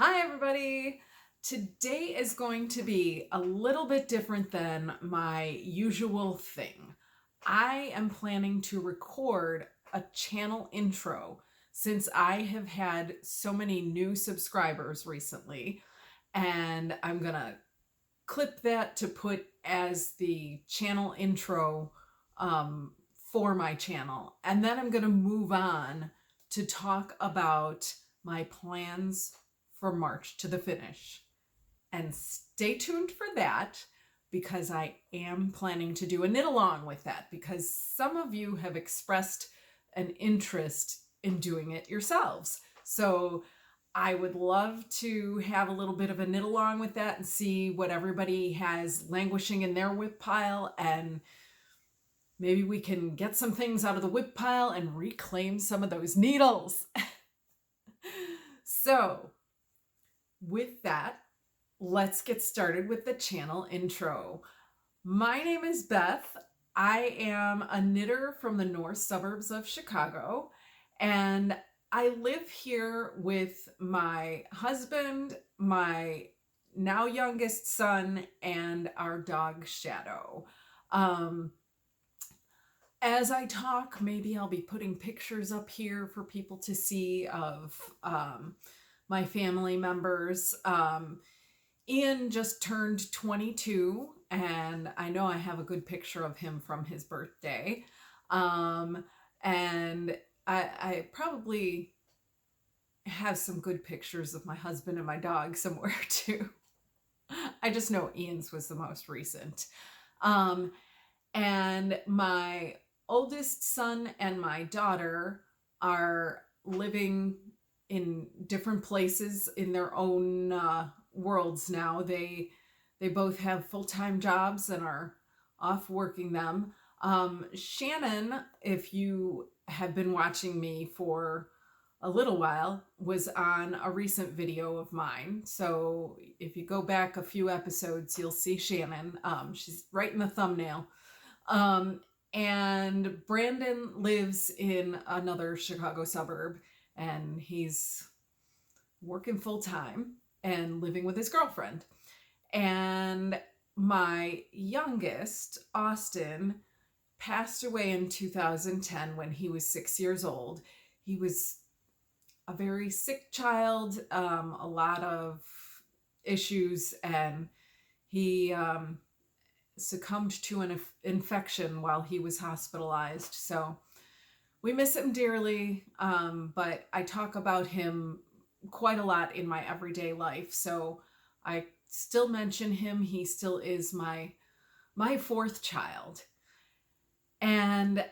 Hi everybody! Today is going to be a little bit different than my usual thing. I am planning to record a channel intro since I have had so many new subscribers recently, and I'm gonna clip that to put as the channel intro for my channel, and then I'm gonna move on to talk about my plans for March to the finish. And stay tuned for that because I am planning to do a knit along with that because some of you have expressed an interest in doing it yourselves. So I would love to have a little bit of a knit along with that and see what everybody has languishing in their whip pile, and maybe we can get some things out of the whip pile and reclaim some of those needles. So with that, let's get started with the channel intro. My name is Beth. I am a knitter from the north suburbs of Chicago, and I live here with my husband, my now youngest son, and our dog Shadow. As I talk, maybe I'll be putting pictures up here for people to see of my family members. Ian just turned 22, and I know I have a good picture of him from his birthday. And I probably have some good pictures of my husband and my dog somewhere too. I just know Ian's was the most recent. And my oldest son and my daughter are living in different places in their own worlds now. They both have full-time jobs and are off working them. Shannon, if you have been watching me for a little while, was on a recent video of mine. So if you go back a few episodes, you'll see Shannon. She's right in the thumbnail. And Brandon lives in another Chicago suburb, and he's working full-time and living with his girlfriend. And my youngest, Austin, passed away in 2010 when he was 6 years old. He was a very sick child, a lot of issues, and he succumbed to an infection while he was hospitalized. So we miss him dearly, but I talk about him quite a lot in my everyday life. So I still mention him. He still is my fourth child. And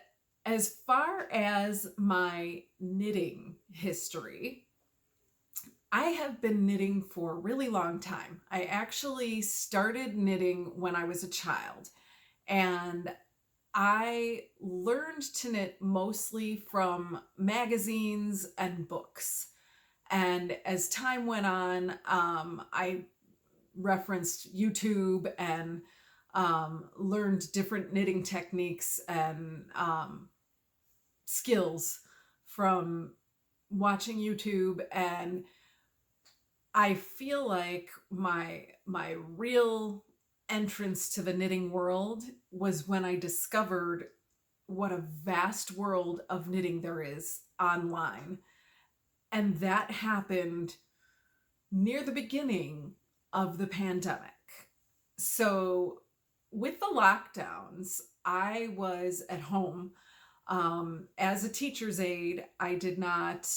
as far as my knitting history, I have been knitting for a really long time. I actually started knitting when I was a child, and I learned to knit mostly from magazines and books. And as time went on, I referenced YouTube and learned different knitting techniques and skills from watching YouTube. And I feel like my real entrance to the knitting world was when I discovered what a vast world of knitting there is online. And that happened near the beginning of the pandemic. So with the lockdowns, I was at home. As a teacher's aide, I did not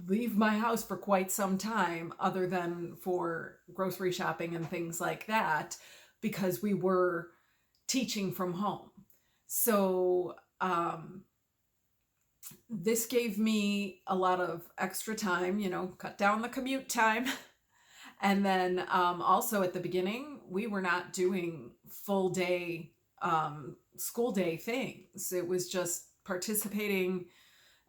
leave my house for quite some time other than for grocery shopping and things like that, because we were teaching from home. So this gave me a lot of extra time, cut down the commute time. And then also at the beginning, we were not doing full day school day things. It was just participating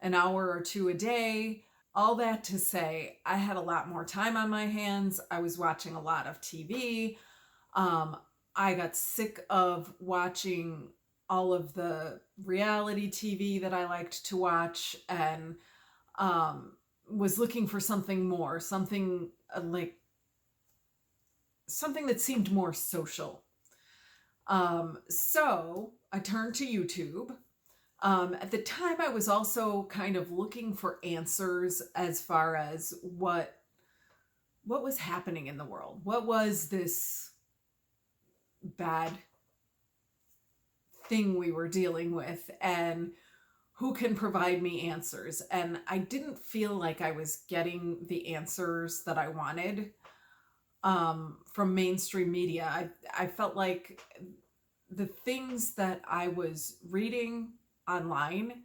an hour or two a day. All that to say, I had a lot more time on my hands. I was watching a lot of TV. I got sick of watching all of the reality TV that I liked to watch, and was looking for something more, something something that seemed more social. So I turned to YouTube. At the time, I was also kind of looking for answers as far as what was happening in the world. What was this bad thing we were dealing with, and who can provide me answers? And I didn't feel like I was getting the answers that I wanted from mainstream media. I felt like the things that I was reading online,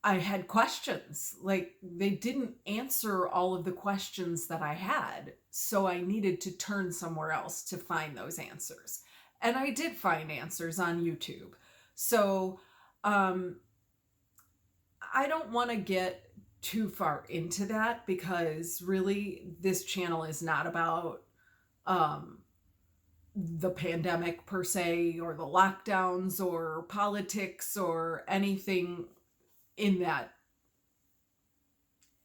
I had questions. Like, they didn't answer all of the questions that I had. So I needed to turn somewhere else to find those answers. And I did find answers on YouTube. So I don't want to get too far into that, because really this channel is not about the pandemic per se, or the lockdowns, or politics, or anything in that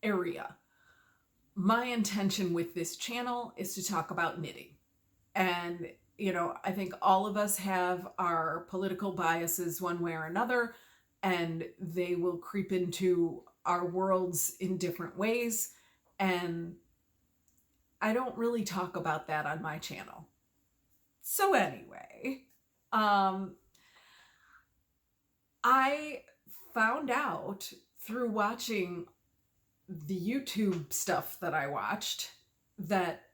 area. My intention with this channel is to talk about knitting. And, you know, I think all of us have our political biases one way or another, and they will creep into our worlds in different ways. And I don't really talk about that on my channel. So anyway, I found out through watching the YouTube stuff that I watched that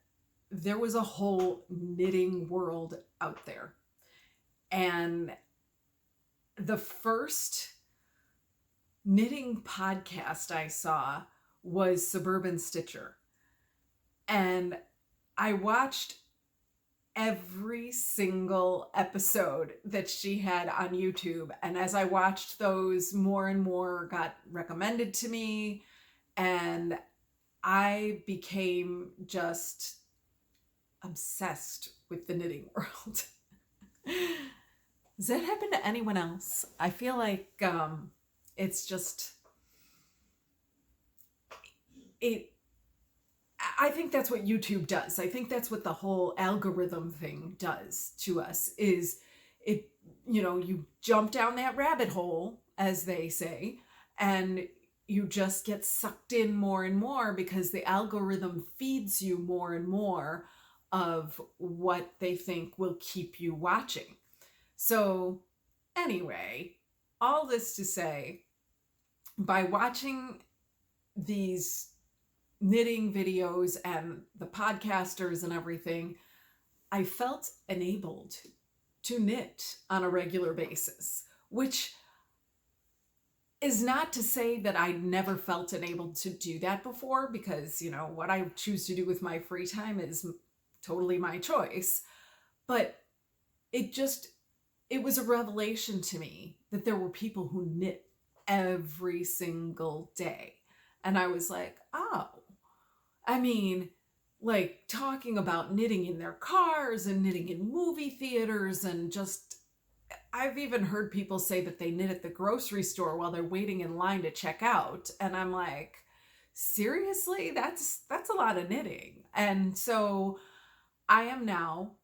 there was a whole knitting world out there. And the first knitting podcast I saw was Suburban Stitcher. And I watched every single episode that she had on YouTube. And as I watched those, more and more got recommended to me. And I became just obsessed with the knitting world. Does that happen to anyone else? I feel like it's just... I think that's what YouTube does. I think that's what the whole algorithm thing does to us, is it, you know, you jump down that rabbit hole, as they say, and you just get sucked in more and more, because the algorithm feeds you more and more of what they think will keep you watching. So anyway, all this to say, by watching these knitting videos and the podcasters and everything, I felt enabled to knit on a regular basis, which is not to say that I never felt enabled to do that before, because, you know, what I choose to do with my free time is totally my choice. But it was a revelation to me that there were people who knit every single day. And I was like, oh, I mean, like, talking about knitting in their cars and knitting in movie theaters, and just, I've even heard people say that they knit at the grocery store while they're waiting in line to check out. And I'm like, seriously? That's a lot of knitting. And so I am now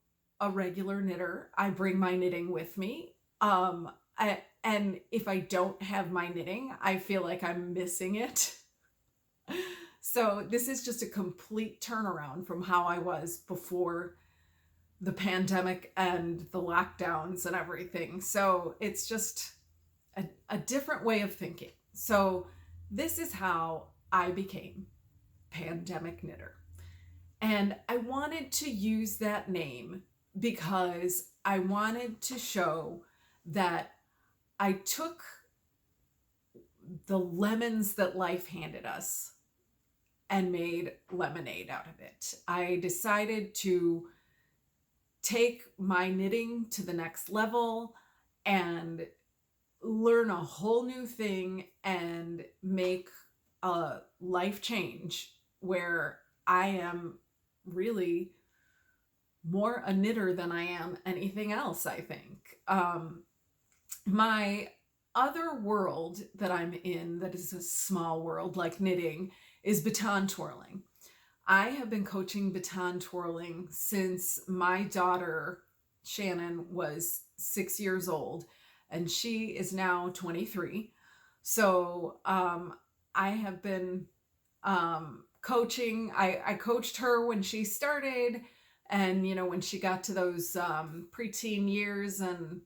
a regular knitter. I bring my knitting with me. And if I don't have my knitting, I feel like I'm missing it. So this is just a complete turnaround from how I was before the pandemic and the lockdowns and everything. So it's just a different way of thinking. So this is how I became PandemicKnittr. And I wanted to use that name because I wanted to show that I took the lemons that life handed us and made lemonade out of it. I decided to take my knitting to the next level and learn a whole new thing and make a life change where I am really more a knitter than I am anything else, I think. My other world that I'm in that is a small world like knitting is baton twirling. I have been coaching baton twirling since my daughter Shannon was 6 years old, and she is now 23. So I have been coaching. I coached her when she started, and when she got to those preteen years, and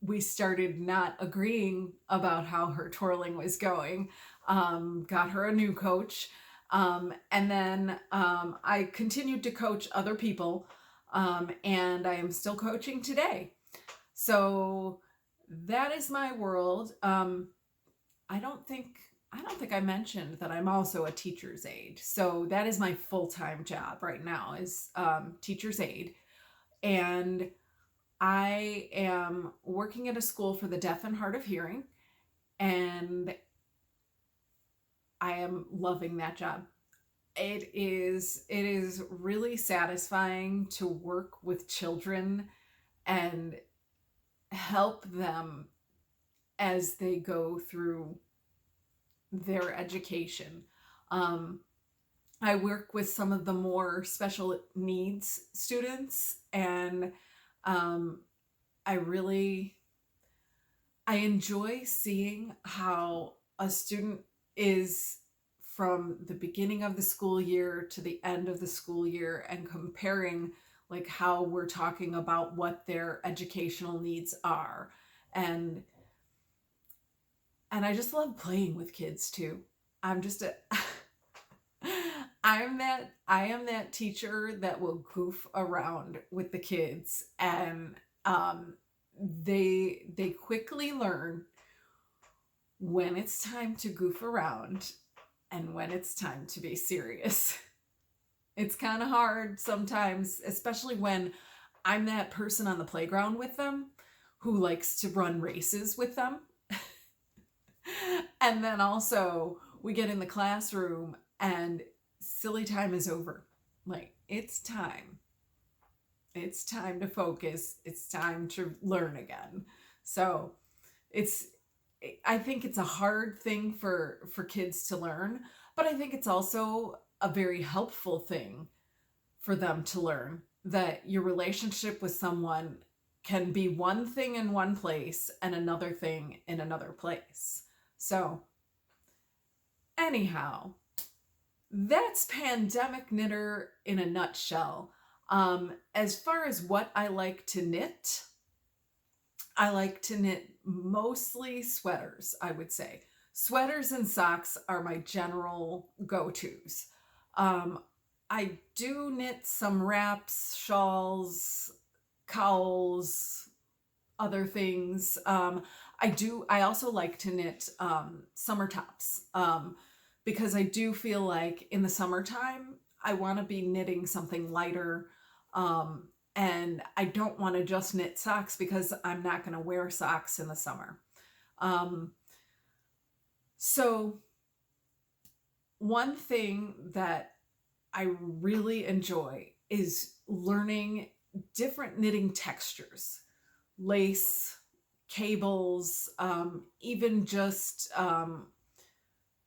we started not agreeing about how her twirling was going. Got her a new coach. And then I continued to coach other people, and I am still coaching today. So that is my world. I don't think I mentioned that I'm also a teacher's aide. So that is my full-time job right now, is teacher's aide. And I am working at a school for the deaf and hard of hearing, and I am loving that job. It is really satisfying to work with children and help them as they go through their education. I work with some of the more special needs students, and I enjoy seeing how a student is from the beginning of the school year to the end of the school year, and comparing like how we're talking about what their educational needs are. And I just love playing with kids too. I am that teacher that will goof around with the kids, and they quickly learn when it's time to goof around and when it's time to be serious. It's kind of hard sometimes, especially when I'm that person on the playground with them who likes to run races with them. And then also we get in the classroom and silly time is over. Like, it's time. It's time to focus. It's time to learn again. So I think it's a hard thing for kids to learn, but I think it's also a very helpful thing for them to learn, that your relationship with someone can be one thing in one place and another thing in another place. So anyhow, that's PandemicKnittr in a nutshell. As far as what I like to knit, I like to knit mostly sweaters, I would say. Sweaters and socks are my general go-tos. I do knit some wraps, shawls, cowls, other things. I also like to knit summer tops, because I do feel like in the summertime, I want to be knitting something lighter. And I don't want to just knit socks because I'm not going to wear socks in the summer. So one thing that I really enjoy is learning different knitting textures, lace, cables, even just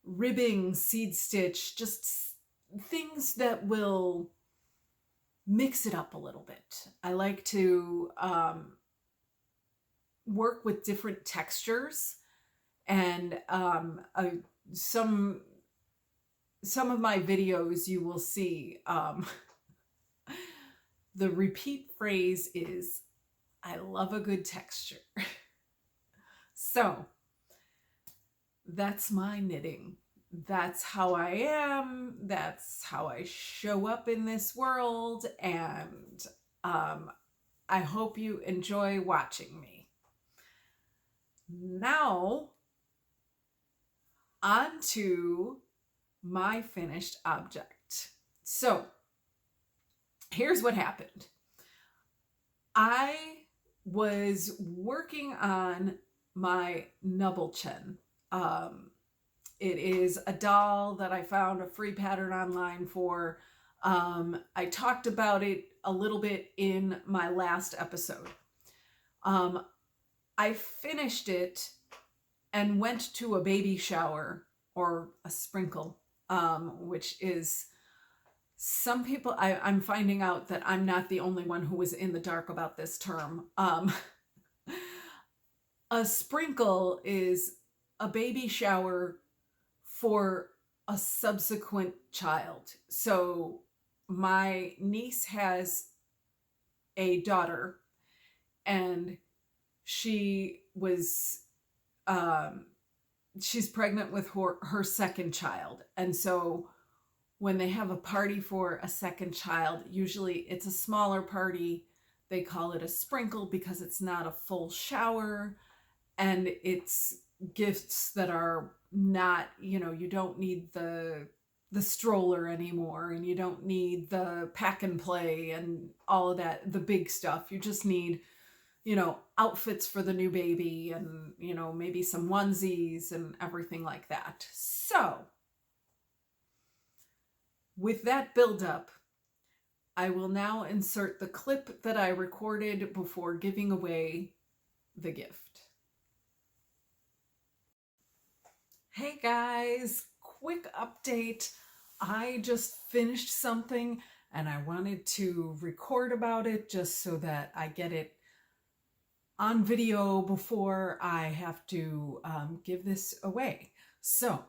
ribbing, seed stitch, just things that will mix it up a little bit. I like to work with different textures, and some of my videos you will see the repeat phrase is, I love a good texture. So that's my knitting. That's how I am. That's how I show up in this world. And I hope you enjoy watching me. Now, on to my finished object. So here's what happened. I was working on my Knubbelchen. It is a doll that I found a free pattern online for. I talked about it a little bit in my last episode. I finished it and went to a baby shower, or a sprinkle, which is, some people, I'm finding out that I'm not the only one who was in the dark about this term. A sprinkle is a baby shower for a subsequent child. So my niece has a daughter, and she was she's pregnant with her second child. And so when they have a party for a second child, usually it's a smaller party. They call it a sprinkle because it's not a full shower, and it's gifts that are not, you know, you don't need the stroller anymore, and you don't need the pack and play and all of that, the big stuff. You just need, you know, outfits for the new baby, and, you know, maybe some onesies and everything like that. So with that buildup, I will now insert the clip that I recorded before giving away the gift. Hey guys, quick update. I just finished something and I wanted to record about it just so that I get it on video before I have to give this away. So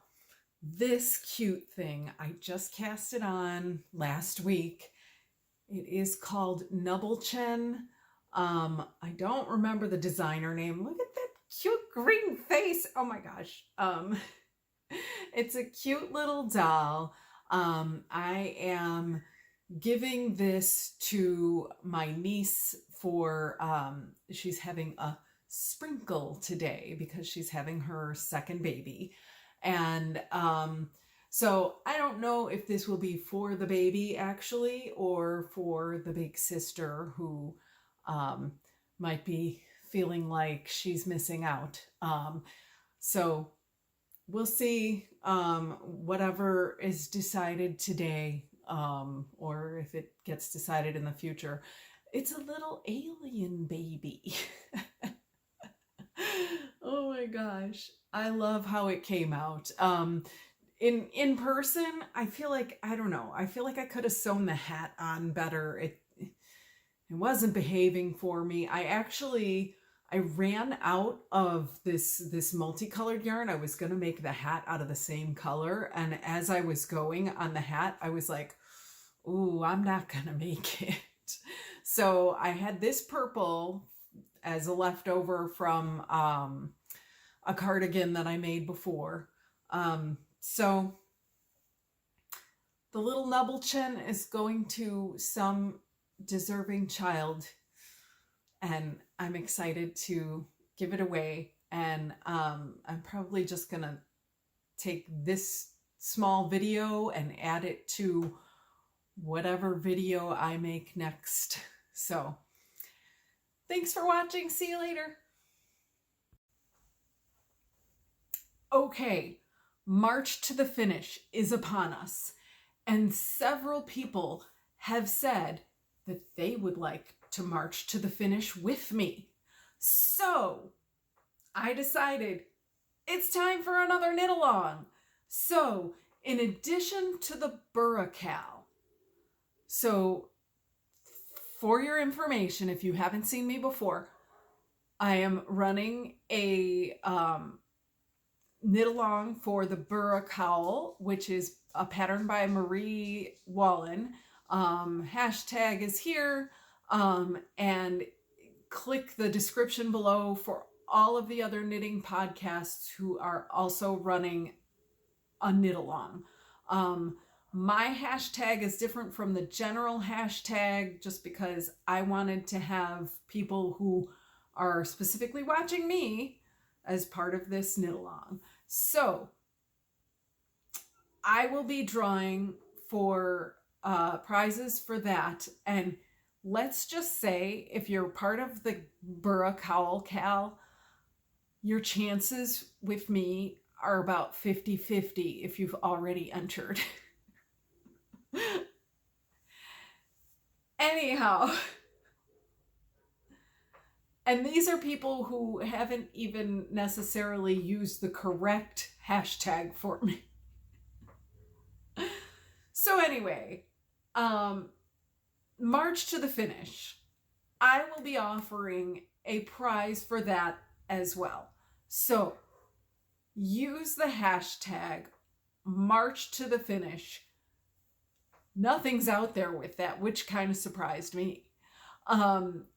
this cute thing, I just cast it on last week. It is called Knubbelchen. I don't remember the designer name. Look at that cute green face. Oh my gosh. It's a cute little doll. I am giving this to my niece for, she's having a sprinkle today because she's having her second baby. And so I don't know if this will be for the baby actually, or for the big sister who might be feeling like she's missing out. So we'll see, whatever is decided today, or if it gets decided in the future. It's a little alien baby. Oh my gosh. I love how it came out. In person, I feel like, I don't know, I feel like I could have sewn the hat on better. It wasn't behaving for me. I ran out of this multicolored yarn. I was going to make the hat out of the same color. And as I was going on the hat, I was like, ooh, I'm not going to make it. So I had this purple as a leftover from a cardigan that I made before. So the little Knubbelchen is going to some deserving child, and I'm excited to give it away. And I'm probably just gonna take this small video and add it to whatever video I make next. So thanks for watching. See you later. Okay, March to the finish is upon us, and several people have said that they would like to march to the finish with me. So I decided it's time for another knit along. So in addition to the Burra Cowl, so for your information, if you haven't seen me before, I am running a knit along for the Burra Cowl, which is a pattern by Marie Wallin. Hashtag is here, and click the description below for all of the other knitting podcasts who are also running a knit along. My hashtag is different from the general hashtag just because I wanted to have people who are specifically watching me as part of this knit along. So I will be drawing for prizes for that. And let's just say if you're part of the Burra Cowl Cal, your chances with me are about 50-50 if you've already entered. And these are people who haven't even necessarily used the correct hashtag for me. So anyway, March to the finish. I will be offering a prize for that as well. So use the hashtag March to the finish. Nothing's out there with that, which kind of surprised me.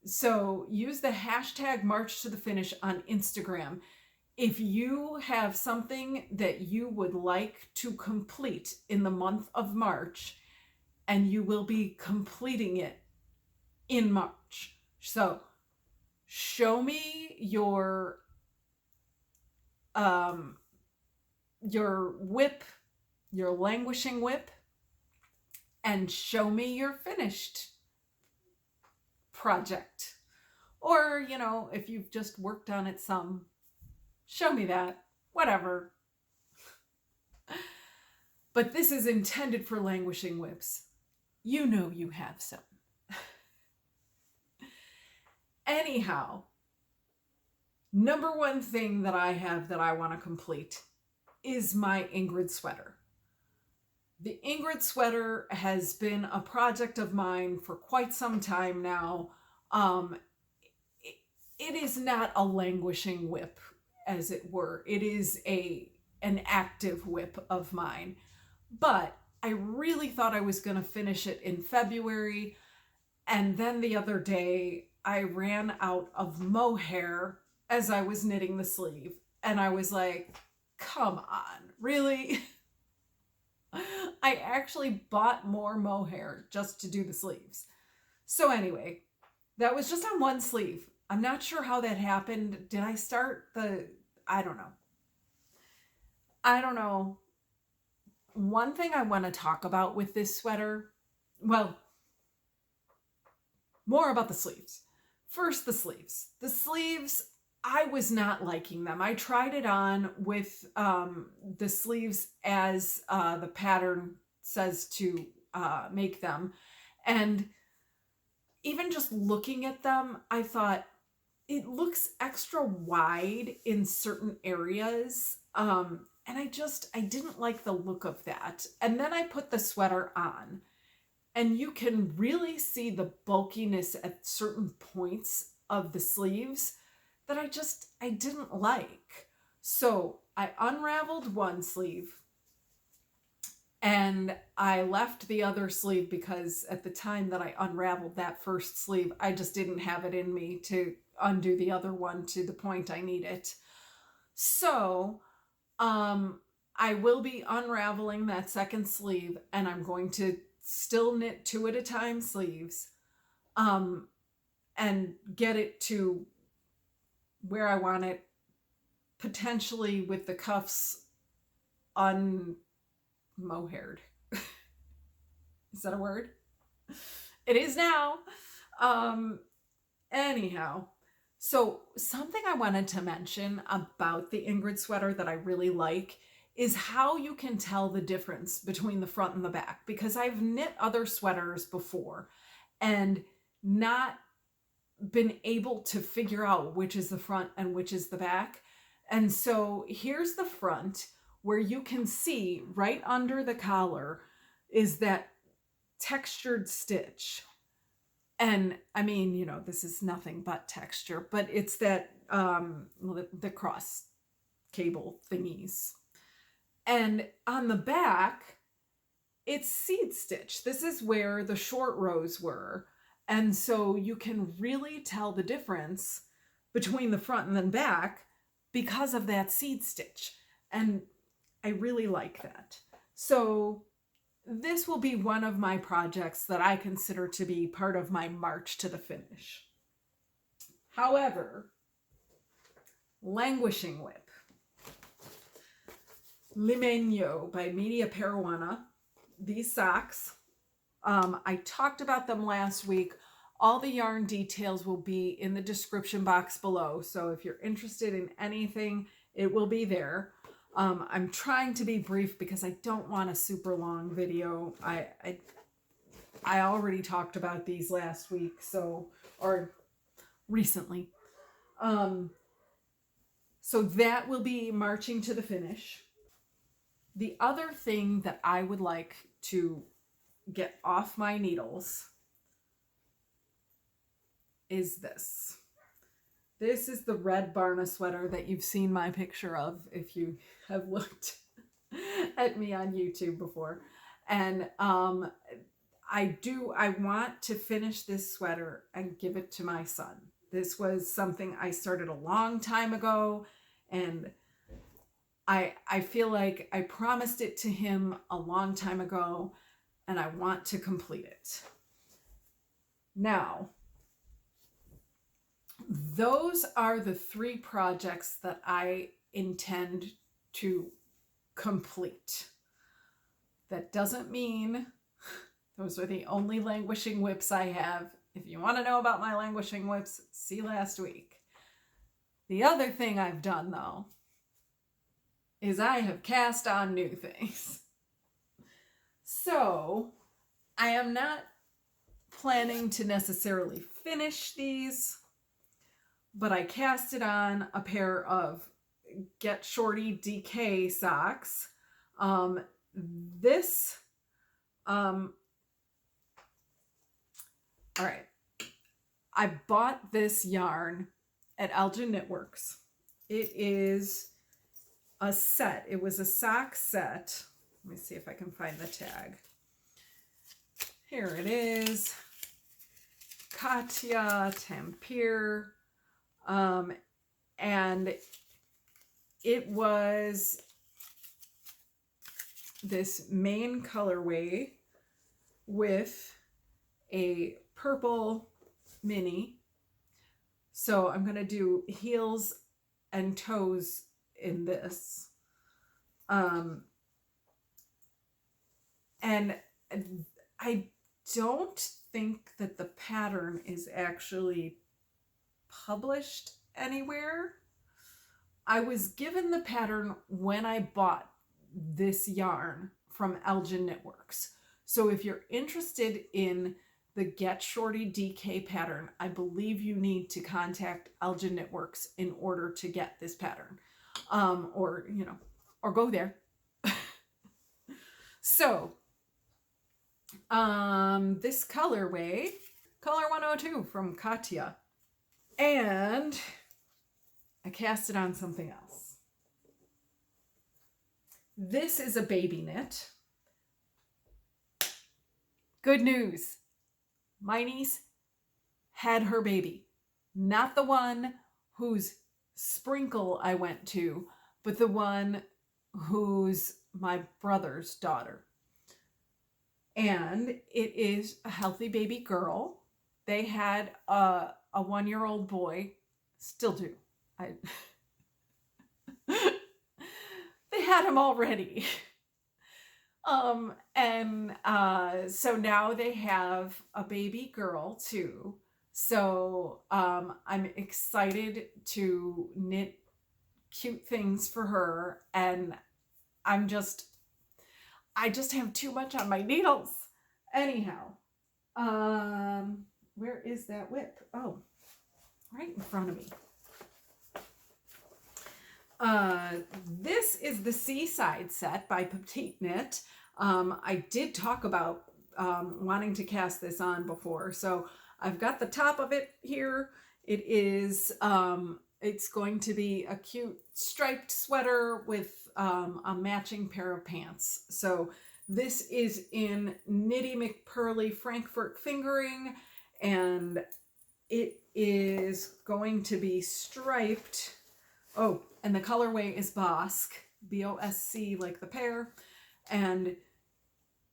So use the hashtag March to the finish on Instagram. If you have something that you would like to complete in the month of March, and you will be completing it in March. So show me your whip, your languishing whip, and show me your finished project. Or, you know, if you've just worked on it some, show me that, whatever. But this is intended for languishing whips. You know you have some. Anyhow, number one thing that I have that I want to complete is my Ingrid sweater. The Ingrid sweater has been a project of mine for quite some time now. It is not a languishing whip, as it were. It is an active whip of mine. But I really thought I was going to finish it in February. And then the other day, I ran out of mohair as I was knitting the sleeve. And I was like, come on, really? I actually bought more mohair just to do the sleeves. So anyway, that was just on one sleeve. I'm not sure how that happened. Did I start I don't know. One thing I want to talk about with this sweater, well, more about the sleeves. First, the sleeves. The sleeves, I was not liking them. I tried it on with the sleeves as the pattern says to make them. And even just looking at them, I thought it looks extra wide in certain areas. And I didn't like the look of that. And then I put the sweater on. And you can really see the bulkiness at certain points of the sleeves that I didn't like. So I unraveled one sleeve and I left the other sleeve because at the time that I unraveled that first sleeve, I just didn't have it in me to undo the other one to the point I need it. So I will be unraveling that second sleeve and I'm going to still knit 2 at a time sleeves and get it to where I want it, potentially with the cuffs unmohaired. Is that a word? It is now. Anyhow, so something I wanted to mention about the Ingrid sweater that I really like is how you can tell the difference between the front and the back, because I've knit other sweaters before and not been able to figure out which is the front and which is the back. And so here's the front, where you can see right under the collar is that textured stitch. And I mean, you know, this is nothing but texture, but it's that the cross cable thingies. And on the back, it's seed stitch. This is where the short rows were. And so you can really tell the difference between the front and the back because of that seed stitch. And I really like that. So this will be one of my projects that I consider to be part of my march to the finish. However, languishing whip. Limeño by Media Peruana. These socks, I talked about them last week. All the yarn details will be in the description box below. So if you're interested in anything, it will be there. I'm trying to be brief because I don't want a super long video. I already talked about these last week, or recently. So that will be marching to the finish. The other thing that I would like to get off my needles is this. This is the red Barna sweater that you've seen my picture of if you have looked at me on YouTube before. And I want to finish this sweater and give it to my son. This was something I started a long time ago, and I feel like I promised it to him a long time ago, and I want to complete it. Now, those are the 3 projects that I intend to complete. That doesn't mean those are the only languishing whips I have. If you want to know about my languishing whips, see last week. The other thing I've done, though, is I have cast on new things. So I am not planning to necessarily finish these, but I casted on a pair of Get Shorty DK socks. All right. I bought this yarn at Elgin Knitworks. It is a set. It was a sock set. Let me see if I can find the tag. Here it is. Katya Tampere. And it was this main colorway with a purple mini. So I'm going to do heels and toes in this. And I don't think that the pattern is actually published anywhere. I was given the pattern when I bought this yarn from Elgin Knitworks. So if you're interested in the Get Shorty DK pattern, I believe you need to contact Elgin Knitworks in order to get this pattern. Or go there. So, this colorway, color 102 from Katya. And I cast it on something else. This is a baby knit. Good news. My niece had her baby. Not the one whose sprinkle I went to, but the one who's my brother's daughter. And it is a healthy baby girl. They had a 1-year-old boy. Still do. They had him already. So now they have a baby girl too. So I'm excited to knit cute things for her, and I just have too much on my needles. Anyhow, where is that whip? Oh, right in front of me. This is the Seaside set by Petite Knit. I did talk about wanting to cast this on before, so I've got the top of it here. It is it's going to be a cute striped sweater with a matching pair of pants. So this is in Knitty McPurley Frankfurt fingering, and it is going to be striped. Oh, and the colorway is Bosc, B-O-S-C, like the pear. And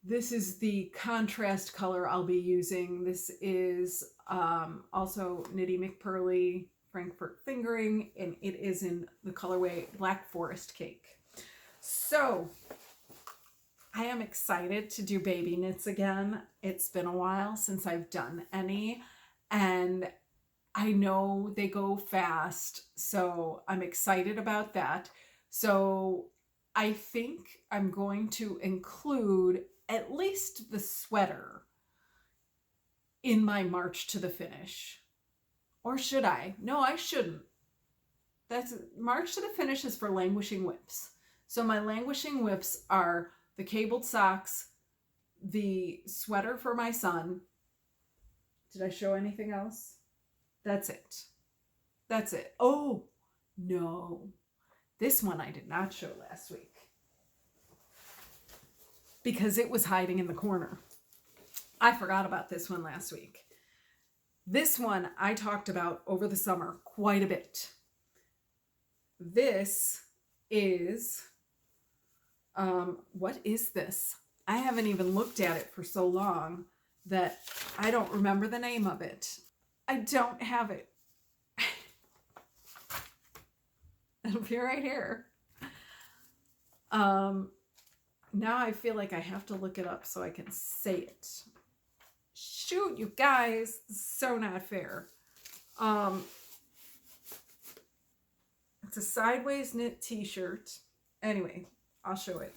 this is the contrast color I'll be using. This is also Knitty McPurley Frankfurt fingering, and it is in the colorway Black Forest Cake. So I am excited to do baby knits again. It's been a while since I've done any, and I know they go fast, so I'm excited about that. So I think I'm going to include at least the sweater in my march to the finish. Or should I? No, I shouldn't. That's March to the Finish is for languishing whips. So my languishing whips are the cabled socks, the sweater for my son. Did I show anything else? That's it. That's it. Oh, no. This one I did not show last week because it was hiding in the corner. I forgot about this one last week. This one I talked about over the summer quite a bit. This is, what is this? I haven't even looked at it for so long that I don't remember the name of it. I don't have it. It'll be right here. Now I feel like I have to look it up so I can say it. Shoot, you guys, this is so not fair. It's a sideways knit t-shirt. Anyway, I'll show it.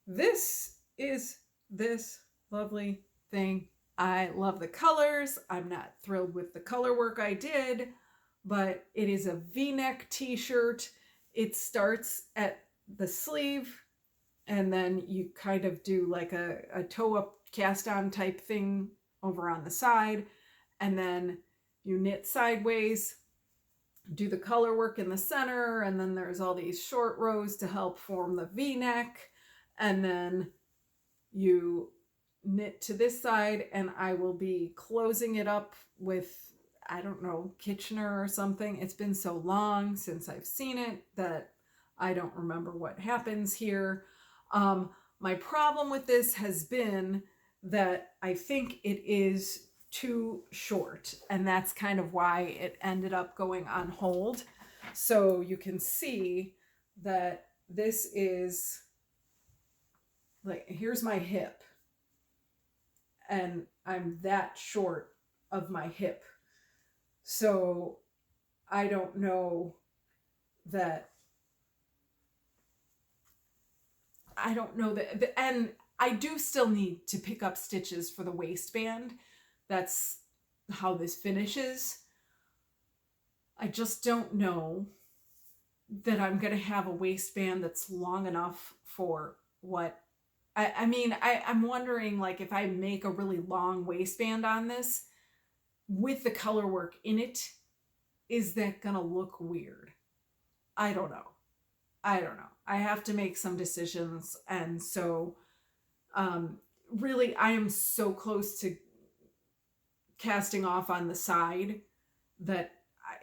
This is this lovely thing. I love the colors. I'm not thrilled with the color work I did, but it is a V-neck t-shirt. It starts at the sleeve, and then you kind of do like a toe-up cast-on type thing over on the side, and then you knit sideways, do the color work in the center, and then there's all these short rows to help form the V-neck, and then you knit to this side, and I will be closing it up with, I don't know, Kitchener or something. It's been so long since I've seen it that I don't remember what happens here. My problem with this has been that I think it is too short, and that's kind of why it ended up going on hold. So you can see that this is like, here's my hip, and I'm that short of my hip. So I don't know that, and I do still need to pick up stitches for the waistband. That's how this finishes. I just don't know that I'm going to have a waistband that's long enough for what, I'm wondering, like, if I make a really long waistband on this with the color work in it, is that going to look weird? I don't know. I have to make some decisions. And so, really, I am so close to casting off on the side that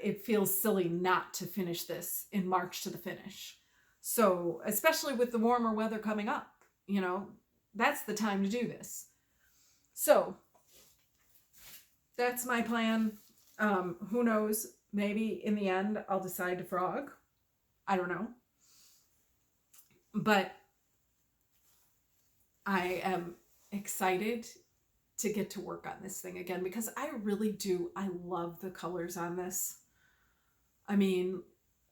it feels silly not to finish this in March to the Finish. So, especially with the warmer weather coming up, you know, that's the time to do this. So, that's my plan. Who knows? Maybe in the end, I'll decide to frog. I don't know. But I am excited to get to work on this thing again, because I really do. I love the colors on this. I mean,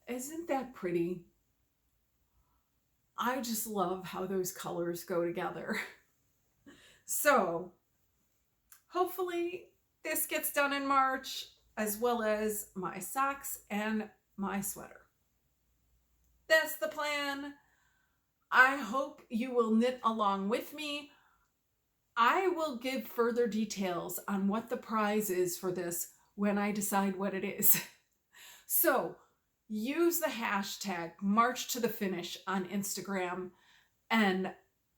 isn't that pretty? I just love how those colors go together. So hopefully this gets done in March, as well as my socks and my sweater. That's the plan. I hope you will knit along with me. I will give further details on what the prize is for this when I decide what it is. So use the hashtag March to the Finish on Instagram, and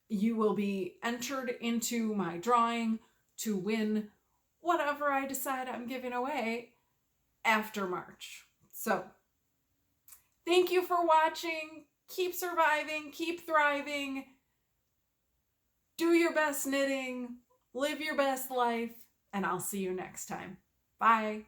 you will be entered into my drawing to win whatever I decide I'm giving away after March. So thank you for watching. Keep surviving, keep thriving, do your best knitting, live your best life, and I'll see you next time. Bye.